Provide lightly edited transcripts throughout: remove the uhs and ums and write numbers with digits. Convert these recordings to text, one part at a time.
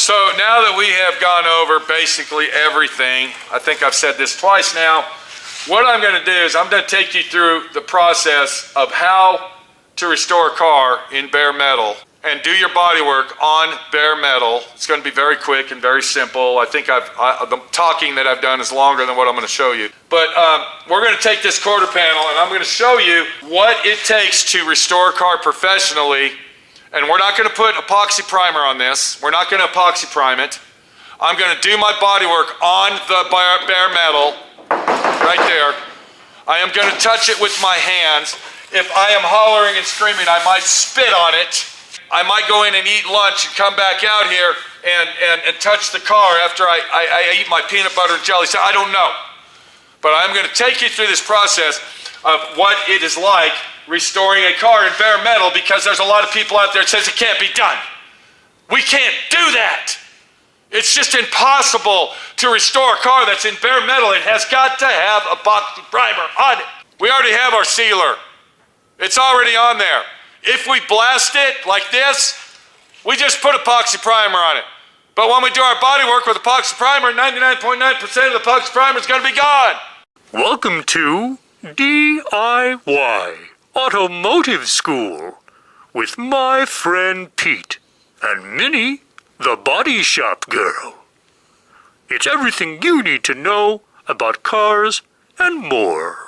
So now that we have gone over basically everything, I think I've said this twice now, what I'm going to do is I'm going to take you through the process of how to restore a car in bare metal and do your body work on bare metal. It's going to be very quick and very simple. I think the talking that I've done is longer than what I'm going to show you. But we're going to take this quarter panel and I'm going to show you what it takes to restore a car professionally. And we're not going to put epoxy primer on this. We're not going to epoxy prime it. I'm going to do my body work on the bare metal, right there. I am going to touch it with my hands. If I am hollering and screaming, I might spit on it. I might go in and eat lunch and come back out here and touch the car after I eat my peanut butter and jelly. So I don't know. But I'm going to take you through this process of what it is like restoring a car in bare metal, because there's a lot of people out there that says it can't be done. We can't do that. It's just impossible to restore a car that's in bare metal. It has got to have epoxy primer on it. We already have our sealer. It's already on there. If we blast it like this, we just put epoxy primer on it. But when we do our body work with epoxy primer, 99.9% of the epoxy primer is going to be gone. Welcome to D.I.Y. Automotive School with my friend Pete and Minnie, the body shop girl. It's everything you need to know about cars and more.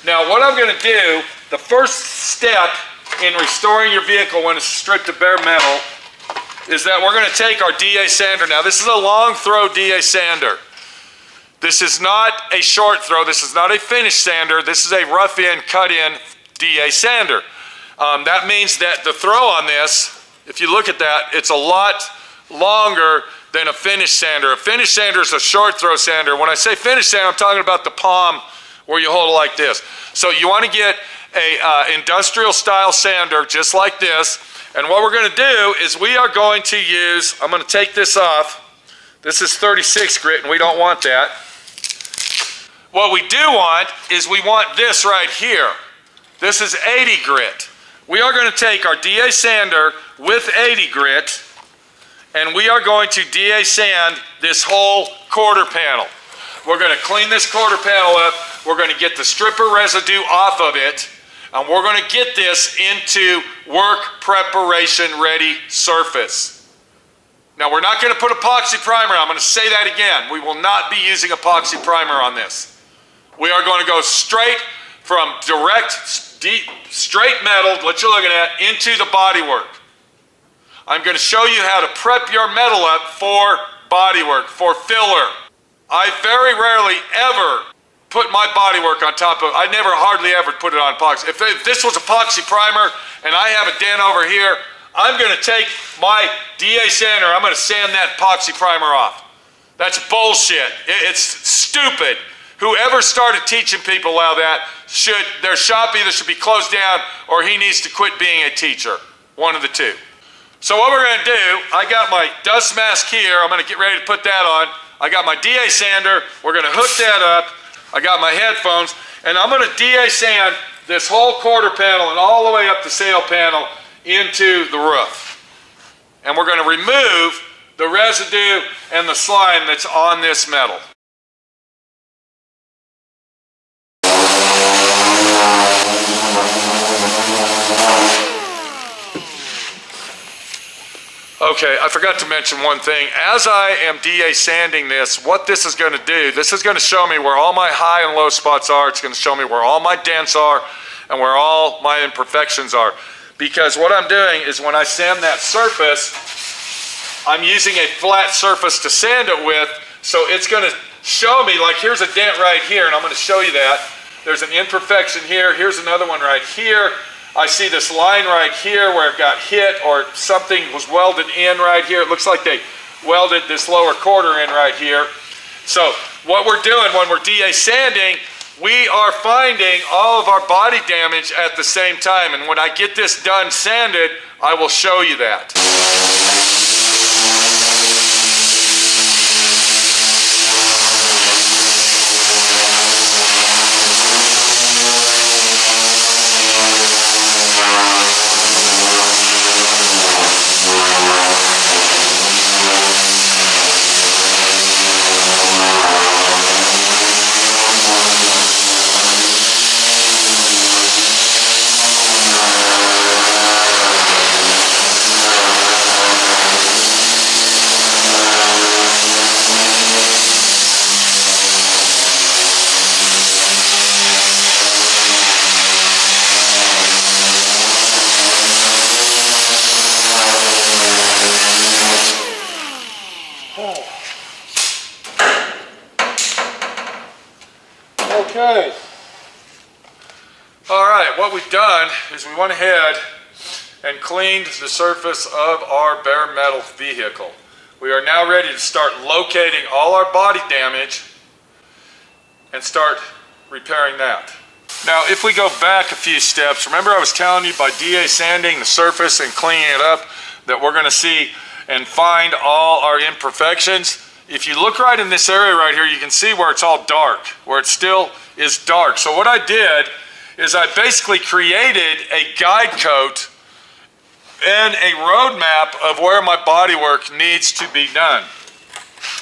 Now what I'm going to do, the first step in restoring your vehicle when it's stripped of bare metal, is that we're going to take our D.I.Y sander. Now this is a long throw D.I.Y sander. This is not a short throw. This is not a finish sander. This is a rough in, cut in D.I.Y sander. That means that the throw on this, if you look at that, it's a lot longer than a finish sander. A finish sander is a short throw sander. When I say finish sander, I'm talking about the palm where you hold it like this. So you want to get a industrial style sander just like this. And what we're going to do is we are going to use, I'm going to take this off. This is 36 grit and we don't want that. What we do want is we want this right here. This is 80 grit. We are going to take our D.I.Y sander with 80 grit and we are going to D.I.Y sand this whole quarter panel. We're going to clean this quarter panel up. We're going to get the stripper residue off of it, and we're going to get this into work preparation ready surface. Now we're not going to put epoxy primer. I'm going to say that again. We will not be using epoxy primer on this. We are going to go straight from direct, straight metal, what you're looking at, into the body work. I'm going to show you how to prep your metal up for body work, for filler. I very rarely ever put my body work on top of, I never hardly ever put it on epoxy. If this was epoxy primer and I have a dent over here, I'm going to take my D.I.Y sander, I'm going to sand that epoxy primer off. That's bullshit. It's stupid. Whoever started teaching people how that, their shop either should be closed down or he needs to quit being a teacher. One of the two. So what we're going to do, I got my dust mask here, I'm going to get ready to put that on. I got my D.I.Y sander, we're going to hook that up. I got my headphones, and I'm going to D.I.Y sand this whole quarter panel and all the way up the sail panel into the roof. And we're going to remove the residue and the slime that's on this metal. Okay, I forgot to mention one thing. As I am D.I.Y sanding this, what this is going to do, this is going to show me where all my high and low spots are. It's going to show me where all my dents are and where all my imperfections are. Because what I'm doing is when I sand that surface, I'm using a flat surface to sand it with, so it's going to show me, like here's a dent right here, and I'm going to show you that. There's an imperfection here. Here's another one right here. I see this line right here where it got hit or something was welded in right here. It looks like they welded this lower quarter in right here. So what we're doing when we're DA sanding, we are finding all of our body damage at the same time. And when I get this done sanded, I will show you that. Okay. All right, what we've done is we went ahead and cleaned the surface of our bare metal vehicle. We are now ready to start locating all our body damage and start repairing that. Now, if we go back a few steps, remember I was telling you by DA sanding the surface and cleaning it up that we're going to see and find all our imperfections. If you look right in this area right here, you can see where it's all dark, where it still is dark. So what I did is I basically created a guide coat and a roadmap of where my body work needs to be done.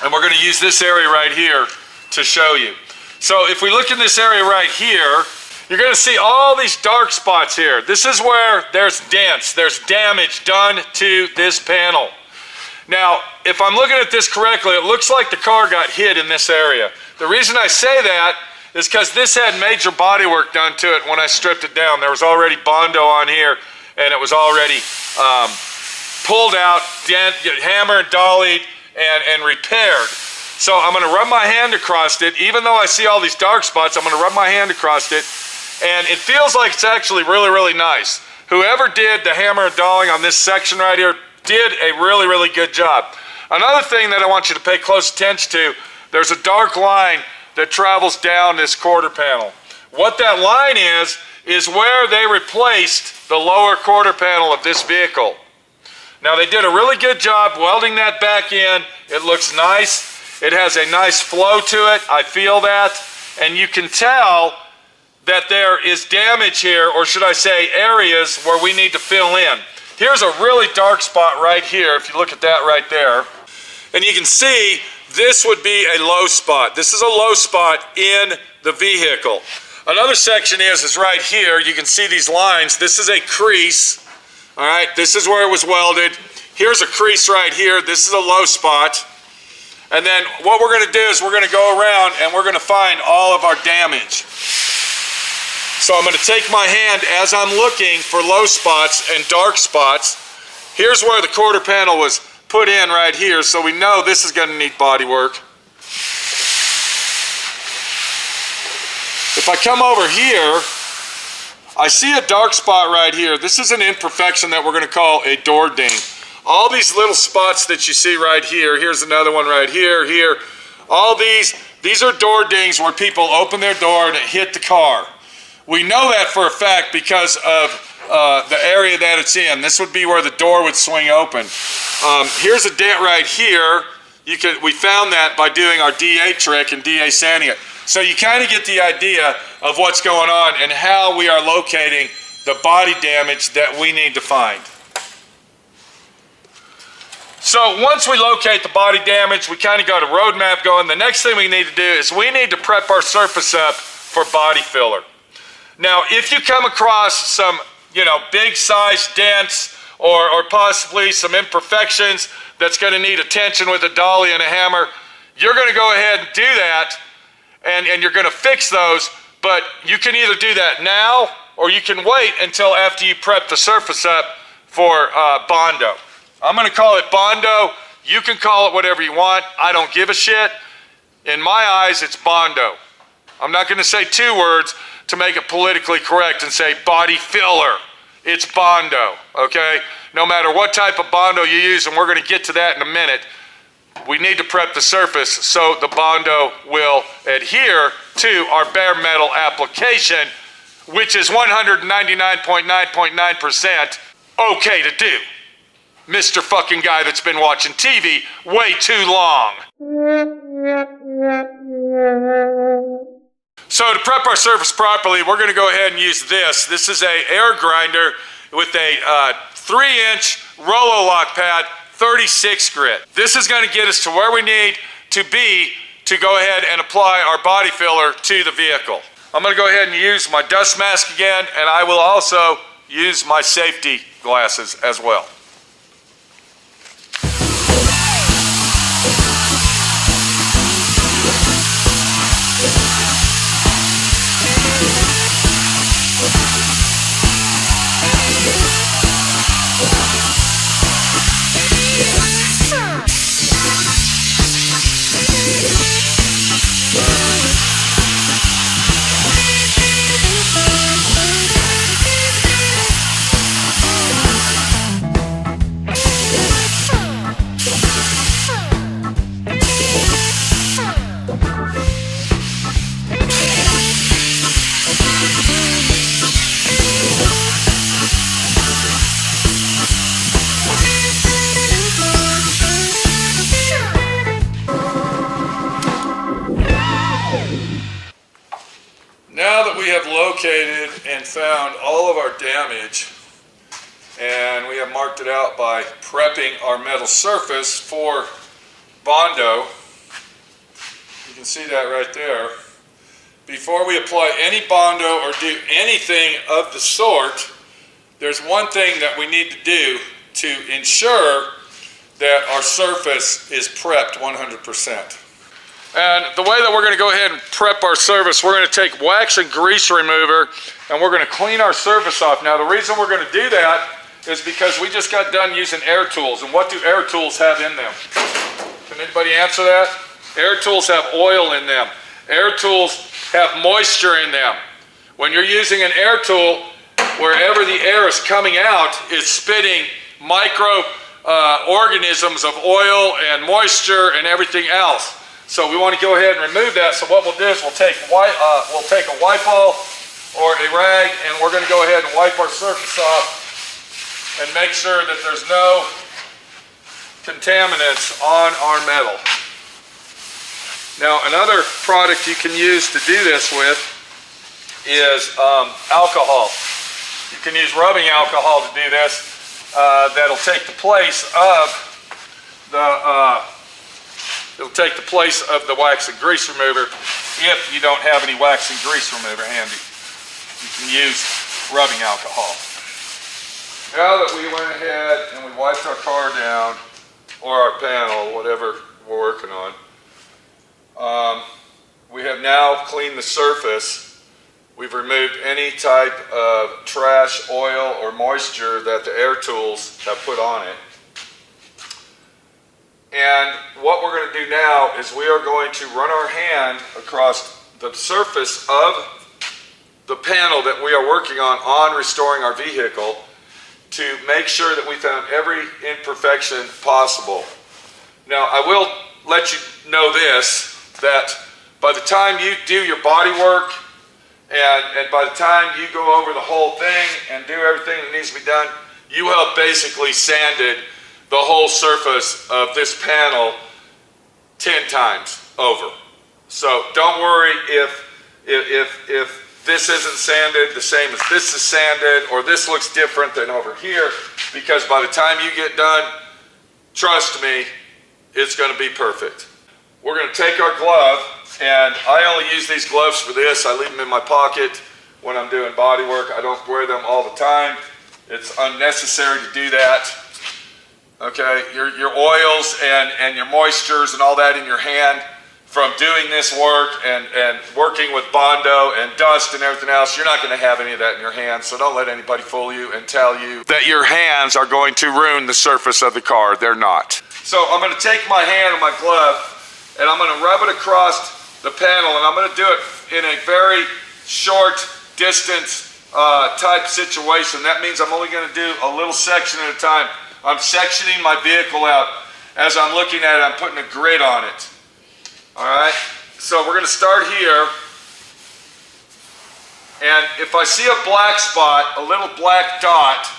And we're going to use this area right here to show you. So if we look in this area right here, you're going to see all these dark spots here. This is where there's dents, there's damage done to this panel. Now, if I'm looking at this correctly, it looks like the car got hit in this area. The reason I say that is because this had major body work done to it when I stripped it down. There was already Bondo on here, and it was already pulled out, hammered, dollied, and repaired. So I'm going to rub my hand across it. Even though I see all these dark spots, I'm going to rub my hand across it, and it feels like it's actually really, really nice. Whoever did the hammer and dolling on this section right here did a really, really good job. Another thing that I want you to pay close attention to, there's a dark line that travels down this quarter panel. What that line is where they replaced the lower quarter panel of this vehicle. Now they did a really good job welding that back in. It looks nice. It has a nice flow to it. I feel that. And you can tell that there is damage here, or should I say areas where we need to fill in. Here's a really dark spot right here, if you look at that right there. And you can see this would be a low spot. This is a low spot in the vehicle. Another section is right here. You can see these lines. This is a crease. All right, this is where it was welded. Here's a crease right here. This is a low spot. And then what we're going to do is we're going to go around and we're going to find all of our damage. So I'm going to take my hand as I'm looking for low spots and dark spots. Here's where the quarter panel was put in right here, so we know this is going to need body work. If I come over here, I see a dark spot right here. This is an imperfection that we're going to call a door ding. All these little spots that you see right here, here's another one right here, here. All these are door dings where people open their door and it hit the car. We know that for a fact because of the area that it's in. This would be where the door would swing open. Here's a dent right here. We found that by doing our DA trick and DA sanding it. So you kind of get the idea of what's going on and how we are locating the body damage that we need to find. So once we locate the body damage, we kind of got a roadmap going. The next thing we need to do is we need to prep our surface up for body filler. Now, if you come across some, big size dents or possibly some imperfections that's going to need attention with a dolly and a hammer, you're going to go ahead and do that, and you're going to fix those, but you can either do that now or you can wait until after you prep the surface up for Bondo. I'm going to call it Bondo. You can call it whatever you want. I don't give a shit. In my eyes, it's Bondo. I'm not going to say two words to make it politically correct and say body filler. It's Bondo, okay? No matter what type of Bondo you use, and we're going to get to that in a minute, we need to prep the surface so the Bondo will adhere to our bare metal application, which is 199.9% okay to do. Mr. fucking guy that's been watching TV way too long. So to prep our surface properly, we're going to go ahead and use this. This is a air grinder with a 3-inch Rollo lock pad, 36 grit. This is going to get us to where we need to be to go ahead and apply our body filler to the vehicle. I'm going to go ahead and use my dust mask again, and I will also use my safety glasses as well. Now that we have located and found all of our damage, and we have marked it out by prepping our metal surface for Bondo, you can see that right there. Before we apply any Bondo or do anything of the sort, there's one thing that we need to do to ensure that our surface is prepped 100%. And the way that we're going to go ahead and prep our surface, we're going to take wax and grease remover and we're going to clean our surface off. Now the reason we're going to do that is because we just got done using air tools. And what do air tools have in them? Can anybody answer that? Air tools have oil in them. Air tools have moisture in them. When you're using an air tool, wherever the air is coming out is spitting micro organisms of oil and moisture and everything else. So we want to go ahead and remove that. So what we'll do is we'll take a wipe ball or a rag, and we're going to go ahead and wipe our surface off and make sure that there's no contaminants on our metal. Now another product you can use to do this with is alcohol. You can use rubbing alcohol to do this. That'll take the place of the wax and grease remover if you don't have any wax and grease remover handy. You can use rubbing alcohol. Now that we went ahead and we wiped our car down, or our panel, whatever we're working on, we have now cleaned the surface. We've removed any type of trash, oil, or moisture that the air tools have put on it. And what we're going to do now is we are going to run our hand across the surface of the panel that we are working on restoring our vehicle to make sure that we found every imperfection possible. Now, I will let you know this, that by the time you do your body work and by the time you go over the whole thing and do everything that needs to be done, you have basically sanded the whole surface of this panel 10 times over. So don't worry if this isn't sanded the same as this is sanded, or this looks different than over here, because by the time you get done, trust me, it's going to be perfect. We're going to take our glove, and I only use these gloves for this. I leave them in my pocket when I'm doing body work. I don't wear them all the time. It's unnecessary to do that. Okay, your oils and your moistures and all that in your hand from doing this work and working with Bondo and dust and everything else, you're not going to have any of that in your hands. So don't let anybody fool you and tell you that your hands are going to ruin the surface of the car. They're not. So I'm going to take my hand and my glove and I'm going to rub it across the panel, and I'm going to do it in a very short distance type situation. That means I'm only going to do a little section at a time. I'm sectioning my vehicle out. As I'm looking at it, I'm putting a grid on it. All right, so we're going to start here. And if I see a black spot, a little black dot,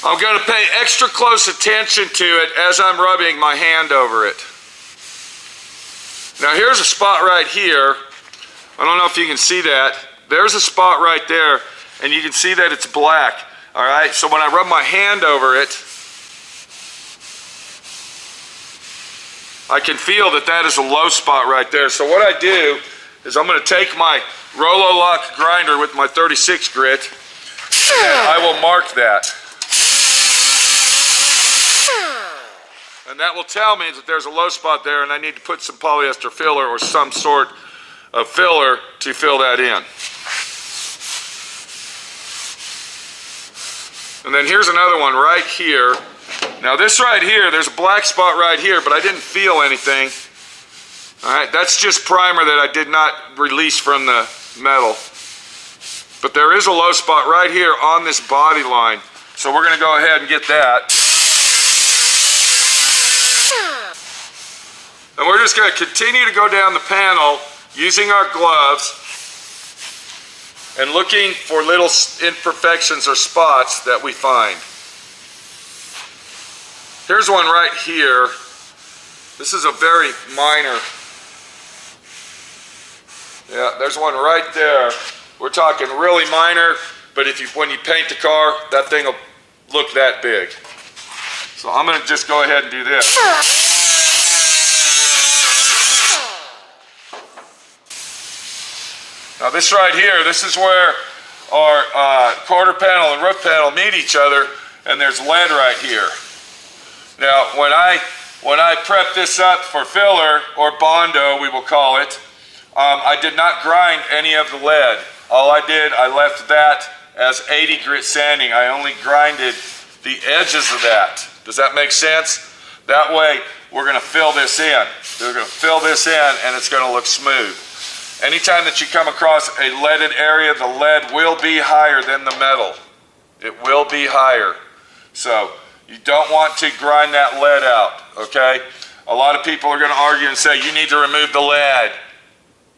I'm going to pay extra close attention to it as I'm rubbing my hand over it. Now here's a spot right here. I don't know if you can see that. There's a spot right there, and you can see that it's black. All right, so when I rub my hand over it, I can feel that that is a low spot right there. So what I do is I'm going to take my Rolo Lock grinder with my 36 grit, and I will mark that. And that will tell me that there's a low spot there and I need to put some polyester filler or some sort of filler to fill that in. And then here's another one right here. Now this right here, there's a black spot right here, but I didn't feel anything. All right, that's just primer that I did not release from the metal. But there is a low spot right here on this body line. So we're going to go ahead and get that. And we're just going to continue to go down the panel using our gloves and looking for little imperfections or spots that we find. Here's one right here. This is a very minor. Yeah, there's one right there. We're talking really minor, but when you paint the car, that thing will look that big. So I'm going to just go ahead and do this. Now this right here, this is where our quarter panel and roof panel meet each other, and there's lead right here. Now when I prep this up for filler, or Bondo we will call it, I did not grind any of the lead. All I did, I left that as 80 grit sanding. I only grinded the edges of that. Does that make sense? That way we're going to fill this in. We're going to fill this in and it's going to look smooth. Anytime that you come across a leaded area, the lead will be higher than the metal. It will be higher. So you don't want to grind that lead out, okay? A lot of people are going to argue and say, you need to remove the lead.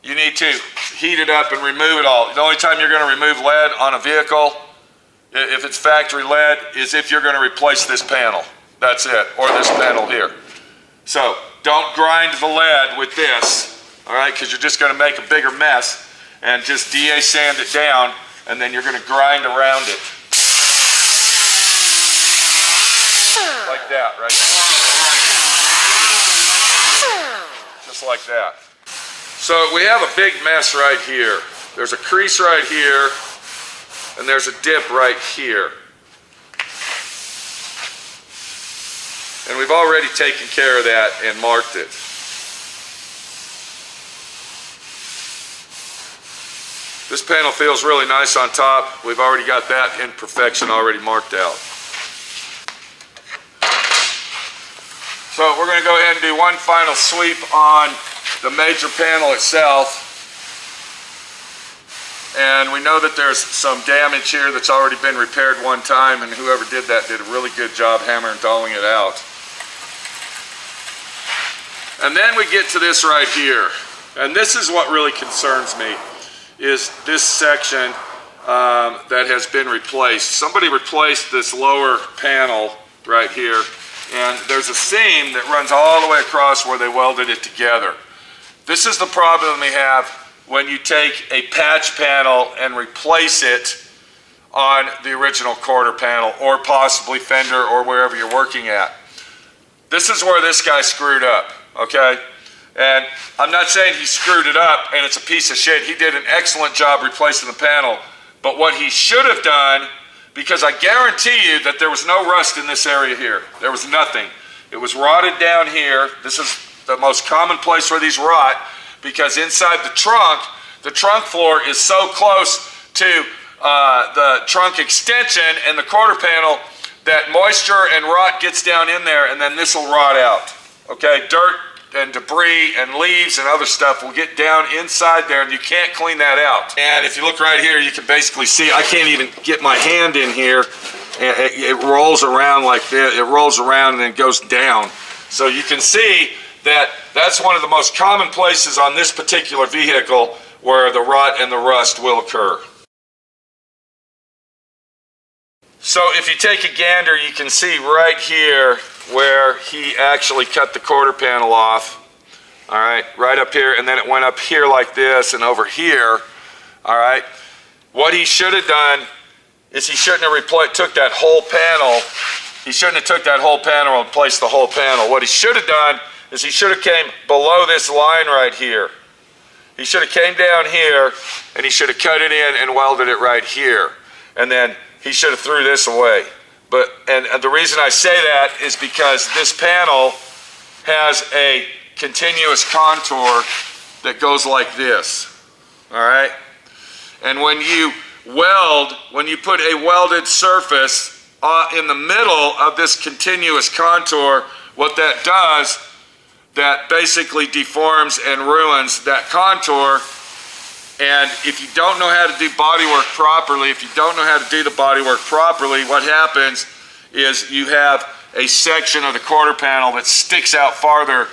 You need to heat it up and remove it all. The only time you're going to remove lead on a vehicle, if it's factory lead, is if you're going to replace this panel. That's it, or this panel here. So don't grind the lead with this. All right, because you're just going to make a bigger mess, and just D.I.Y sand it down, and then you're going to grind around it. Like that, right? Just like that. So we have a big mess right here. There's a crease right here, and there's a dip right here. And we've already taken care of that and marked it. This panel feels really nice on top. We've already got that imperfection already marked out. So we're going to go ahead and do one final sweep on the major panel itself. And we know that there's some damage here that's already been repaired one time, and whoever did that did a really good job hammering and dolling it out. And then we get to this right here. And this is what really concerns me, is this section that has been replaced. Somebody replaced this lower panel right here, and there's a seam that runs all the way across where they welded it together. This is the problem we have when you take a patch panel and replace it on the original quarter panel, or possibly fender, or wherever you're working at. This is where this guy screwed up, okay? And I'm not saying he screwed it up and it's a piece of shit. He did an excellent job replacing the panel. But what he should have done, because I guarantee you that there was no rust in this area here. There was nothing. It was rotted down here. This is the most common place where these rot, because inside the trunk floor is so close to the trunk extension and the quarter panel that moisture and rot gets down in there, and then this will rot out. Okay, dirt and debris and leaves and other stuff will get down inside there, and you can't clean that out. And if you look right here, you can basically see, I can't even get my hand in here. It rolls around like this. It rolls around and then goes down. So you can see that that's one of the most common places on this particular vehicle where the rot and the rust will occur. So if you take a gander, you can see right here where he actually cut the quarter panel off. All right, right up here, and then it went up here like this and over here. All right, what he should have done is he shouldn't have took that whole panel. He shouldn't have took that whole panel and placed the whole panel. What he should have done is he should have came below this line right here. He should have came down here and he should have cut it in and welded it right here. And then he should have threw this away. And the reason I say that is because this panel has a continuous contour that goes like this. All right? And when you weld, when you put a welded surface in the middle of this continuous contour, what that does, that basically deforms and ruins that contour. And if you don't know how to do body work properly, if you don't know how to do the body work properly, what happens is you have a section of the quarter panel that sticks out farther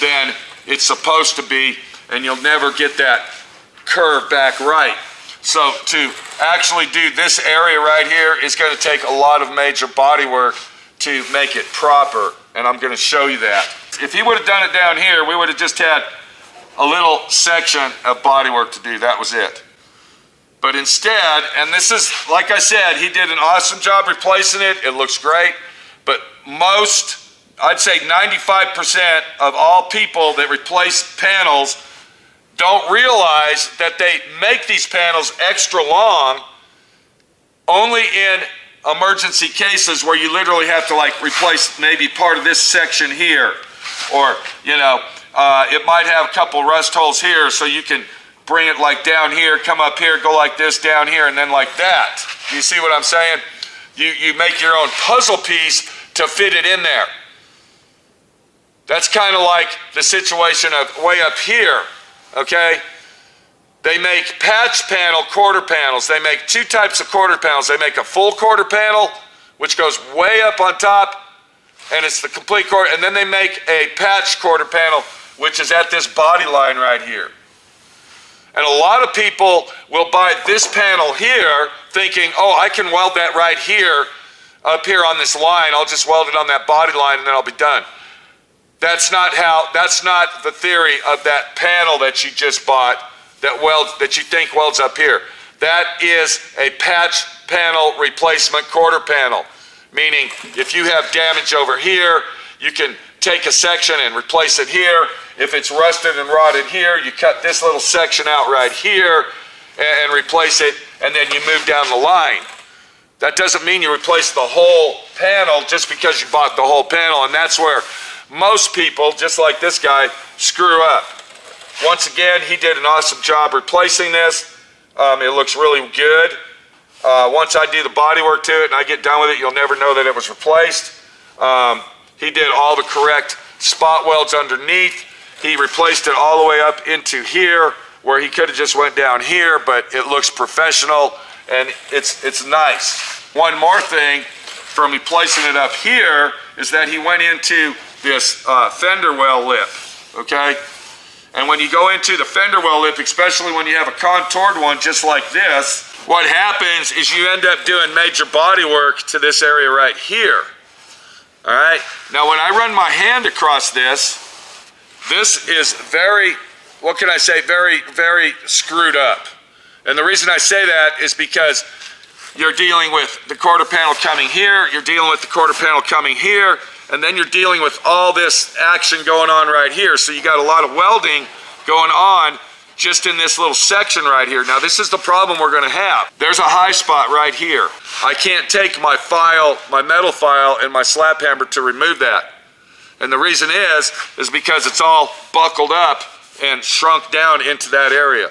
than it's supposed to be, and you'll never get that curve back right. So to actually do this area right here is going to take a lot of major body work to make it proper, and I'm going to show you that. If he would have done it down here, we would have just had a little section of body work to do. That was it. But instead, and this is, like I said, he did an awesome job replacing it. It looks great. But most, I'd say 95% of all people that replace panels don't realize that they make these panels extra long only in emergency cases where you literally have to like replace maybe part of this section here, or it might have a couple rust holes here, so you can bring it like down here, come up here, go like this down here, and then like that. You see what I'm saying? You make your own puzzle piece to fit it in there. That's kind of like the situation of way up here, okay? They make patch panel quarter panels. They make two types of quarter panels. They make a full quarter panel, which goes way up on top, and it's the complete quarter, and then they make a patch quarter panel, which is at this body line right here. And a lot of people will buy this panel here thinking, oh, I can weld that right here, up here on this line. I'll just weld it on that body line and then I'll be done. That's not the theory of that panel that you just bought that you think welds up here. That is a patch panel replacement quarter panel. Meaning, if you have damage over here, you can take a section and replace it here. If it's rusted and rotted here, you cut this little section out right here and replace it, and then you move down the line. That doesn't mean you replace the whole panel just because you bought the whole panel, and that's where most people, just like this guy, screw up. Once again, he did an awesome job replacing this. It looks really good. Once I do the body work to it and I get done with it, you'll never know that it was replaced. He did all the correct spot welds underneath. He replaced it all the way up into here, where he could have just went down here, but it looks professional and it's nice. One more thing from replacing it up here is that he went into this fender well lip, okay? And when you go into the fender well lip, especially when you have a contoured one just like this, what happens is you end up doing major body work to this area right here. All right, now when I run my hand across this is very, what can I say, very, very screwed up. And the reason I say that is because you're dealing with the quarter panel coming here, you're dealing with the quarter panel coming here, and then you're dealing with all this action going on right here. So you got a lot of welding going on just in this little section right here. Now this is the problem we're gonna have. There's a high spot right here. I can't take my file, my metal file, and my slap hammer to remove that. And the reason is because it's all buckled up and shrunk down into that area.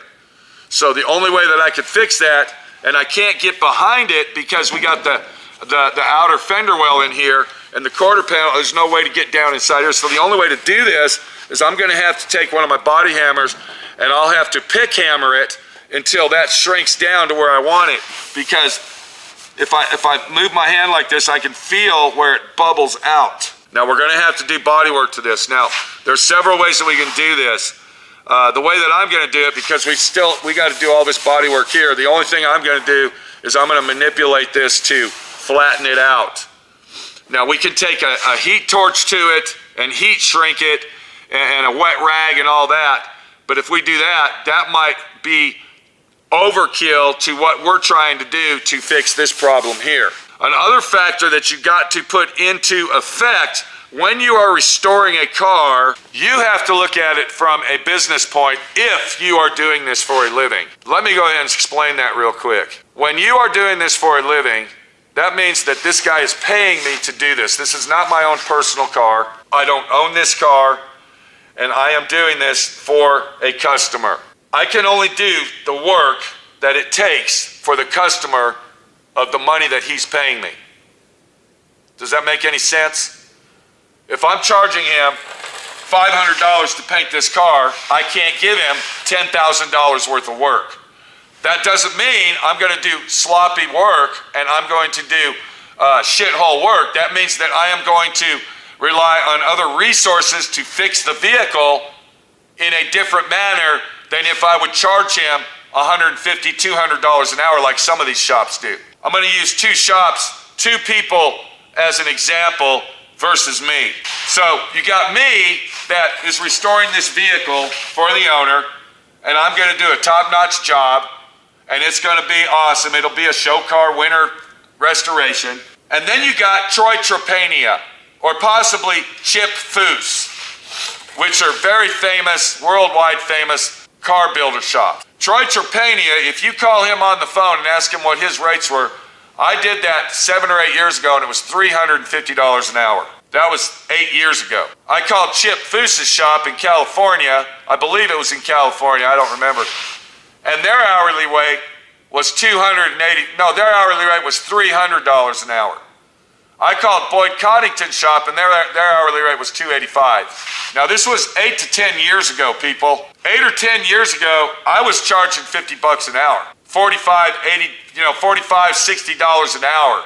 So the only way that I could fix that, and I can't get behind it because we got the the outer fender well in here, and the quarter panel, there's no way to get down inside here. So the only way to do this is I'm gonna have to take one of my body hammers and I'll have to pick hammer it until that shrinks down to where I want it. Because if I move my hand like this, I can feel where it bubbles out. Now we're gonna have to do body work to this. Now, there's several ways that we can do this. The way that I'm gonna do it, because we gotta do all this body work here, the only thing I'm gonna do is I'm gonna manipulate this to flatten it out. Now we can take a heat torch to it and heat shrink it and a wet rag and all that, but if we do that, that might be overkill to what we're trying to do to fix this problem here. Another factor that you got to put into effect when you are restoring a car, you have to look at it from a business point if you are doing this for a living. Let me go ahead and explain that real quick. When you are doing this for a living, that means that this guy is paying me to do this. This is not my own personal car. I don't own this car, and I am doing this for a customer. I can only do the work that it takes for the customer of the money that he's paying me. Does that make any sense? If I'm charging him $500 to paint this car, I can't give him $10,000 worth of work. That doesn't mean I'm going to do sloppy work and I'm going to do shithole work. That means that I am going to rely on other resources to fix the vehicle in a different manner than if I would charge him $150, $200 an hour like some of these shops do. I'm going to use two shops, two people as an example versus me. So you got me that is restoring this vehicle for the owner, and I'm going to do a top-notch job, and it's going to be awesome. It'll be a show car winter restoration. And then you got Troy Trepania, or possibly Chip Foose, which are very famous, worldwide famous car builder shops. Troy Trepania, if you call him on the phone and ask him what his rates were, I did that 7 or 8 years ago and it was $350 an hour. That was 8 years ago. I called Chip Foose's shop in California. I believe it was in California, I don't remember. And their hourly rate was their hourly rate was $300 an hour. I called Boyd Coddington's shop and their hourly rate was $285. Now this was 8 to 10 years ago, people. 8 or 10 years ago, I was charging $50 an hour. $45, $60 an hour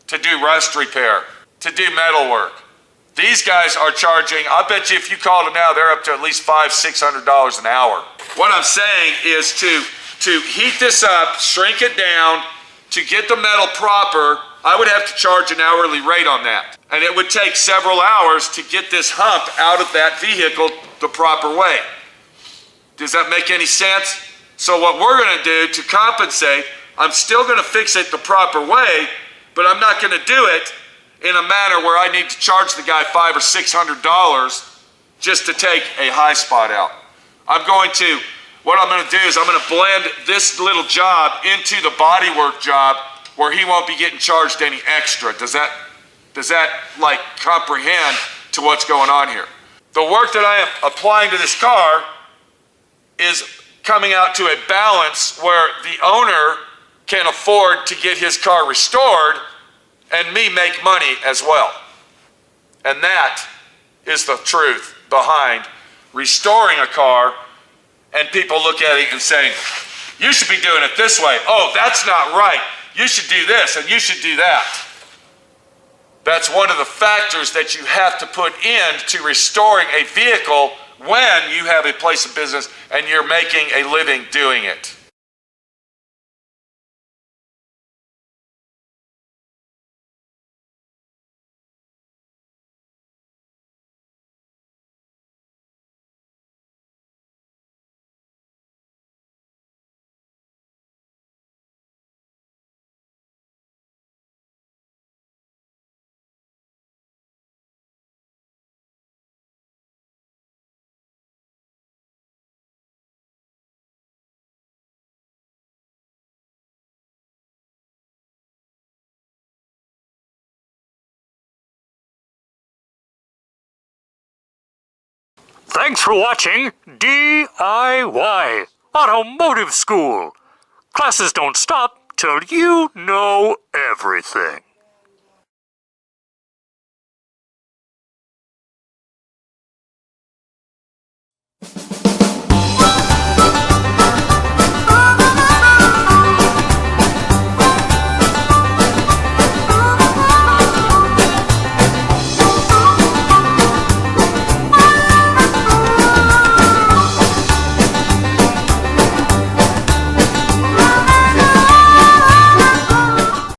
to do rust repair, to do metal work. These guys are charging, I bet you if you called them now, they're up to at least $500, $600 an hour. What I'm saying is to heat this up, shrink it down, to get the metal proper, I would have to charge an hourly rate on that. And it would take several hours to get this hump out of that vehicle the proper way. Does that make any sense? So what we're gonna do to compensate, I'm still gonna fix it the proper way, but I'm not gonna do it in a manner where I need to charge the guy $500 or $600 just to take a high spot out. What I'm gonna do is I'm gonna blend this little job into the bodywork job where he won't be getting charged any extra. Does that like comprehend to what's going on here? The work that I am applying to this car is coming out to a balance where the owner can afford to get his car restored and me make money as well. And that is the truth behind restoring a car, and people look at it and saying, you should be doing it this way. Oh, that's not right. You should do this and you should do that. That's one of the factors that you have to put into restoring a vehicle when you have a place of business and you're making a living doing it. Thanks for watching D.I.Y. Automotive School. Classes don't stop till you know everything.